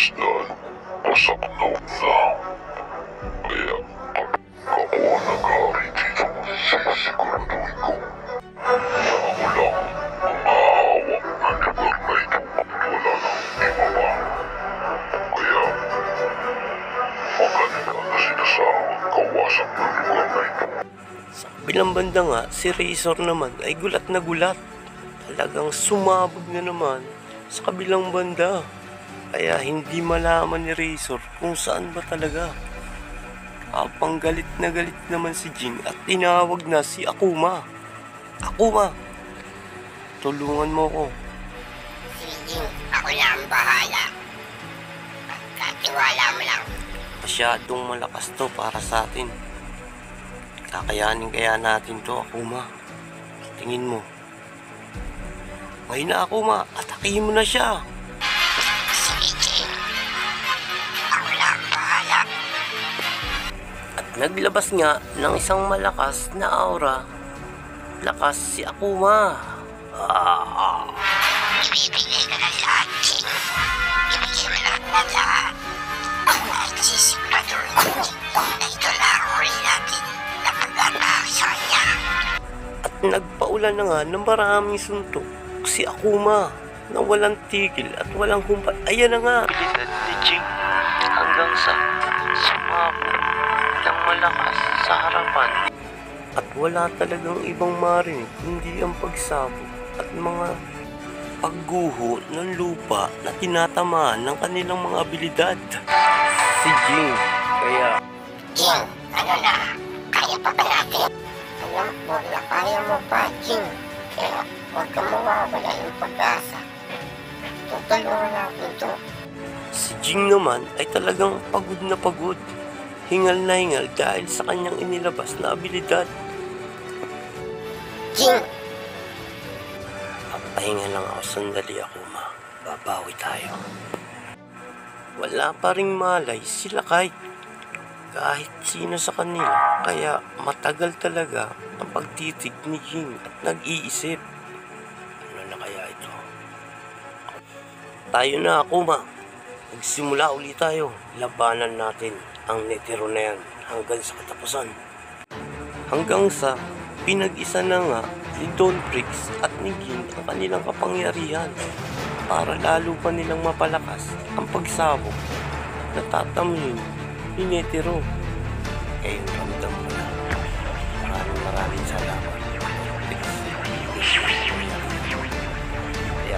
isdan, pasaknaw na. Kaya pag ako nag-hari dito, sisiguraduhin ko na ako lang ang mahahawak ng lugar na ito at wala nang iba pa. Kaya magaling ka na sinasahang kawasan ng lugar na ito. Sa kabilang banda nga, si Razor naman ay gulat na gulat. Talagang sumabog na naman sa kabilang banda. Kaya hindi malaman ni Razor kung saan ba talaga. Habang galit na galit naman si Jing at tinawag na si Akuma. Akuma, tulungan mo ko. Sige, ako na ang bahala. Katiwala mo lang. Masyadong malakas to para sa atin. Kakayanin kaya natin to, Akuma. Tingin mo. Ngayon na, Akuma, atakihin mo na siya. Sige, ako na ang bahala. At naglabas nga ng isang malakas na aura. Lakas si Akuma. Ibibigay ko na lahat, Jing. Ibigay mo lahat na lahat. Ako na nagsisiguraduhin ko na ito lang rin natin na pag-atake sa kanya. At nagpaulan na nga ng maraming suntok si Akuma na walang tigil at walang humpay. Ayan na nga. Abilidad ni Jing hanggang sa sumabog ng malakas sa harapan. At wala talagang ibang marinig kundi ang pagsabog at mga pagguho ng lupa na tinatamaan ng kanilang mga abilidad. Si Jing, kaya Jing, ano na? Kaya pa ba natin? Alam mo na kaya mo pa, Jing. Kaya huwag ka mawawala ng pag-asa. Tutulungan natin to. si Jing naman ay talagang pagod na pagod. Hingal na hingal dahil sa kanyang inilabas na abilidad. Jing, Pahinga lang ako sandali, Akuma. Babawi tayo. Wala pa ring malay sila kahit sino sa kanila. Kaya matagal talaga ang pagtitig ni Jing at nag-iisip. Ano na kaya ito? Tayo na, Akuma. Magsimula ulit tayo. Labanan natin ang Netero na yan hanggang sa katapusan. Hanggang sa pinag-isa na nga ni Don Prix at ni Jing ang kanilang kapangyarihan para lalo pa nilang mapalakas ang pagsabog na tatamuin ni Netero. Ngayon ramdam mo na. Maraming salamat. Kaya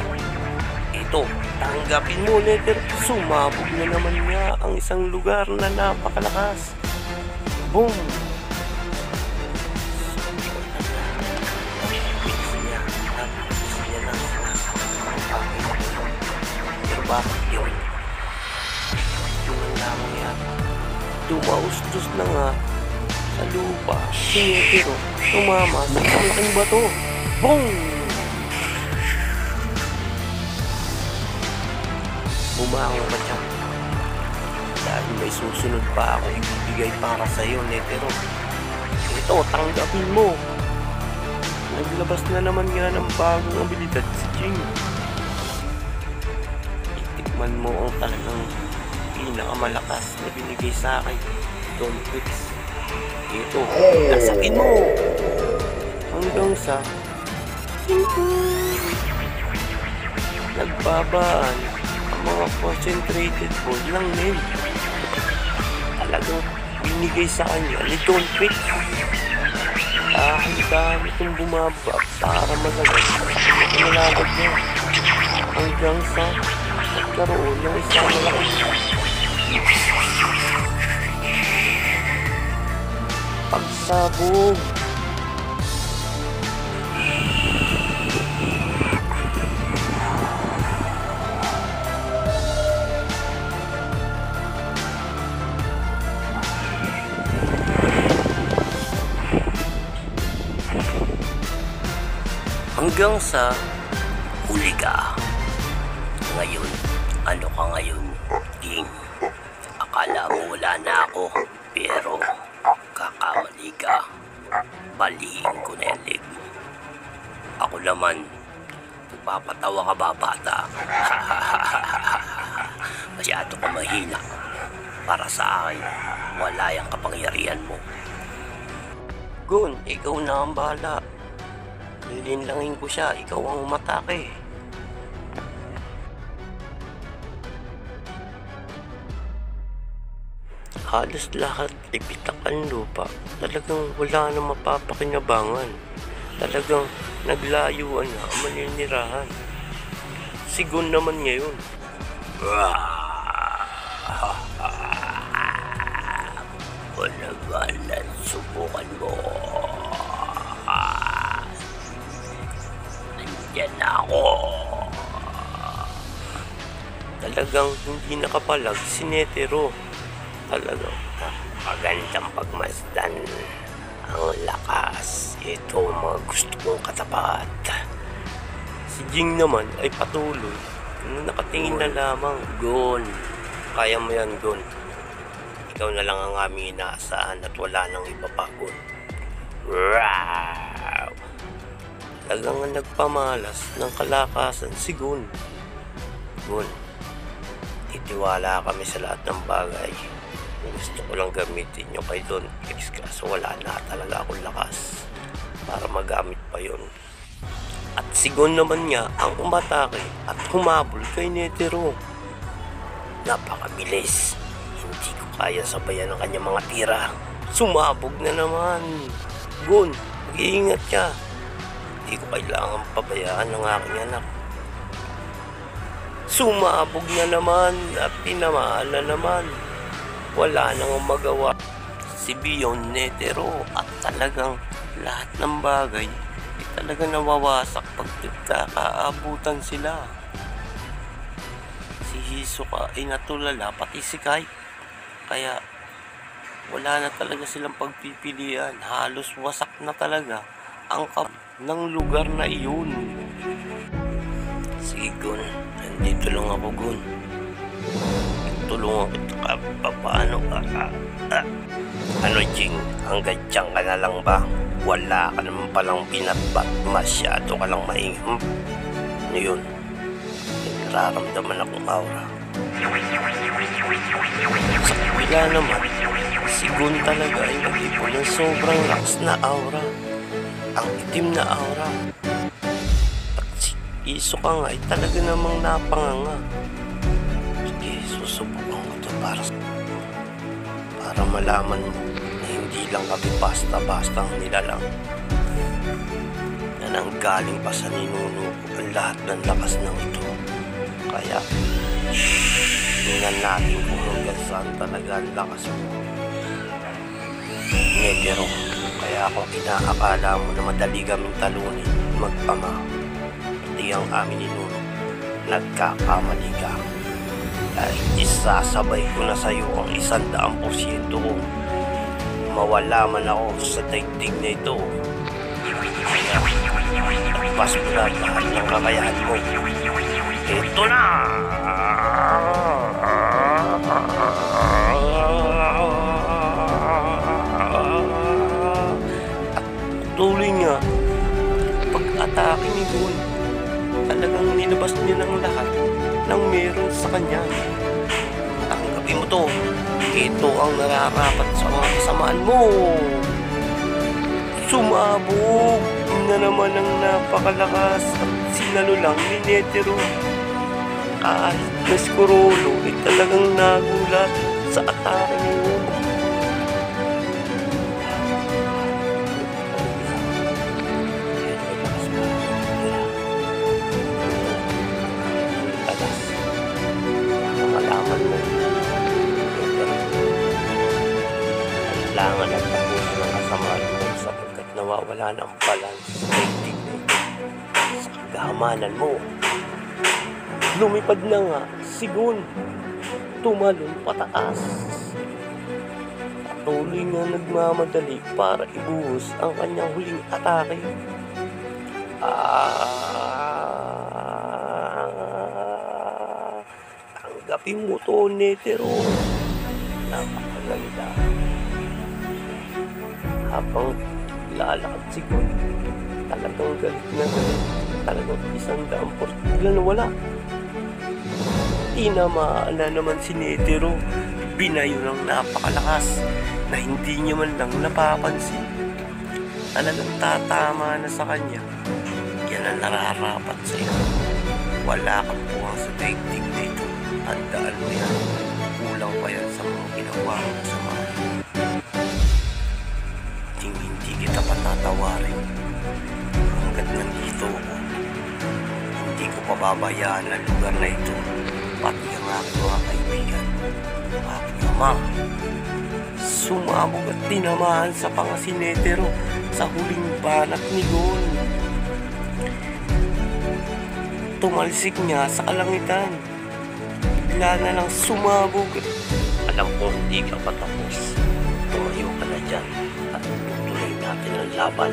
ito, tanggapin mo, Netero. Sumabog na naman nga ang isang lugar na napakalakas. Boom! Bakit yun? Yun ang lamang yan. Dumaustos na nga sa lupa. Si Netero tumama sa malaking bato. Boom! Bumangon ka siya. Dahil may susunod pa ako ibibigay para sa iyo, Netero. Ito, tanggapin mo. Naglabas na naman nga ng bagong abilidad si Jing. Man mo ang talagang pinakamalakas na binigay sa akin, Don Prix. Ito, nasakin mo! Hanggang sa nagbabaan ang mga concentrated ball ng Nel. Talagang binigay sa kanya ni Don Prix. Ang dami itong bumaba para malagas ang nalagad niya. Hanggang sa nagkaroon ng isang malaking pagsabog. Hanggang sa huli ka. Ngayon, ano ka ngayon, Jing? Akala mo wala na ako, pero kakamali ka. Balihin ko na yung leg mo. Ako naman, nagpapatawa ka ba, bata? Masyado ka mahina. Para sa akin, wala yung kapangyarihan mo. Gun, ikaw na ang bahala. Lilinlangin ko siya, ikaw ang umatake. Halos lahat ay pitakan lupa. Talagang wala na mapapakinabangan. Talagang naglayuan na ang maninirahan. Sigun naman ngayon. Wala, subukan mo. Nandiyan ako. Talagang hindi nakapalag si Netero. Talagang magandang pagmasdan ang lakas. Ito ang mga gusto kong katapat. Si Jing naman ay patuloy na nakatingin na lamang. Gon, kaya mo yan, Gon. Ikaw na lang ang aming inaasahan at wala nang iba pa, Gon. Wow! Talagang nagpamalas ng kalakasan si Gon. Gon, titiwala kami sa lahat ng bagay. Gusto ko lang gamitin nyo kay Don Fix kaso wala na talaga akong lakas para magamit pa yon. At si Gon naman niya ang umatake at humabol kay Netero. Napakabilis. Hindi ko kaya sabayan ang kanyang mga tira. Sumabog na naman. Gon, mag-iingat ka. Hindi ko kailangan pabayaan ng aking anak. Sumabog na naman at tinamaan na naman. Wala nang magawa si Bion Netero at talagang lahat ng bagay ay talagang nawawasak pag nagkakaabutan sila. Si Hisoka ay natulala pati si Kai. Kaya wala na talaga silang pagpipilian. Halos wasak na talaga ang ng lugar na iyon. Sige Gon, nandito lang ako Gon. Tulungan kita paano ka. Ano Jing, hanggang dyan ka na lang ba? Wala ka naman palang pinatbat, masyado ka lang maingam. Ano yun? Nararamdaman akong aura. Sa kabila naman, si Gon talaga ay nag-ipon ng sobrang lakas na aura. Ang itim na aura. At si Hisoka nga ay talaga namang napanganga. Susubukan ko ito para malaman mo na hindi lang kami basta-basta ang nilalang. Na nanggaling pa sa ninuno ko ang lahat ng lakas ng ito. Kaya, tingnan natin kung hanggang saan talaga ang lakas mo. Netero, kaya kung inaakala mo na madali kaming talunin, mag-ama. Hindi ang amin ninuno, nagkakamali ka. Ay isasabay ko na sa'yo ang 100% ko. Mawala man ako sa daigdig na ito. Kaya, nagpas mo na lahat ng kakayahan mo. Ito na! At tuloy nga, pag-atake ni Gon, talagang nilabas niya ng lahat ng meron sa kanya. Tanggapin mo to. Ito ang nararapat sa mga kasamaan mo. Sumabog na naman ang napakalakas at sinalulang ni Netero. Kahit na si Kurolo ay talagang nagulat sa atake niyo. Kailangan ang tapusin ng kasamaan mo sapagkat nawawala ng balance sa daigdig na ito. Sa kagahamanan mo, lumipad na nga si Gon, tumalon pataas. Patuloy nga nagmamadali para ibuhos ang kanyang huling atake. Tanggapin mo to, Netero. Napakaganda. Habang lalakad si Gon, talagang galit na galit. Talagang 100% bigla nawala. Tinamaan na naman si Netero. Binayo ng napakalakas na hindi niya man lang napapansin. Talagang tatama na sa kanya. Yan ang nararapat sa'yo. Wala kang buwang sa daigdig na ito. Tandaan mo yan. Kulang pa yan sa mga ginawa mo sa mga. Hindi kita patatawarin. Hanggat nandito ako, hindi ko pababayaan ang lugar na ito. Pati ang aking mga kaibigan. Aking ama. Sumabog at tinamaan sa panga si Netero sa huling banat ni Gon. Tumalsik niya sa kalangitan. Bigla na lang sumabog. Alam ko hindi ka patapos. Tumayo ka na dyan at tutuloy natin ang laban.